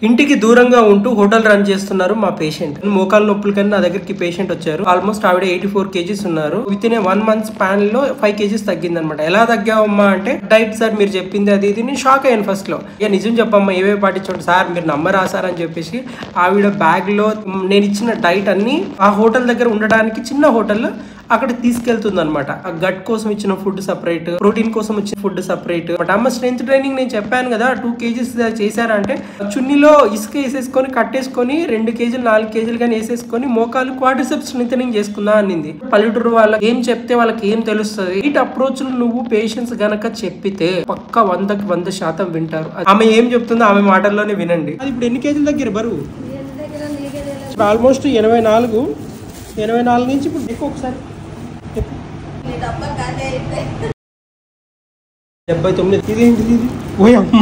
ఇంటికి దూరంగా ఉంటూ హోటల్ రన్ చేస్తున్నారు మా పేషెంట్. మోకాలు నొప్పుల కన్నా నా దగ్గరికి పేషెంట్ వచ్చారు. ఆల్మోస్ట్ ఆవిడ 84 kgs ఉన్నారు. విత్ ఇన్ 1 month స్పాన్ లో 5 kgs తగ్గింది అనమాట. ఎలా తగ్గావమ్మా అంటే డైట్ సార్ మీరు చెప్పింది అది ఇది. నేను షాక్ అయ్యాను ఫస్ట్ లో. ఇక నిజం చెప్పమ్మా ఏవే పాటించండి సార్ మీరు నమ్మరా సార్ అని చెప్పేసి ఆవిడ బ్యాగ్ లో నేను ఇచ్చిన డైట్ అన్ని ఆ హోటల్ దగ్గర ఉండడానికి చిన్న హోటల్ అక్కడ తీసుకెళ్తుంది అనమాట. ఆ గట్ కోసం ఇచ్చిన ఫుడ్ సపరేట్, ప్రోటీన్ కోసం ఇచ్చిన ఫుడ్ సపరేట్. అమ్మ స్ట్రెంత్ ట్రైనింగ్ నేను చెప్పాను కదా 2 kgs చేశారంటే చున్నీలో ఇసుక వేసేసుకొని కట్టేసుకొని 2 kgs 4 kgs కానీ వేసేసుకొని మోకాలు క్వాడ్రిసెప్స్ స్ట్రెంథనింగ్ చేసుకుందా అనింది. పల్లెటూరు వాళ్ళకి ఏం చెప్తే వాళ్ళకి ఏం తెలుస్తుంది. ఇటు అప్రోచ్ నువ్వు పేషెన్స్ గనక చెప్పితే పక్క 100% వింటారు. ఆమె ఏం చెప్తుందో ఆమె మాటల్లోనే వినండి. అది ఇప్పుడు ఎన్ని కేజీల దగ్గర బరువు? ఆల్మోస్ట్ 84 నుంచి ఇప్పుడు ఎక్కువ. ఒకసారి 79. ఇదేంటిది? ఓ అమ్మ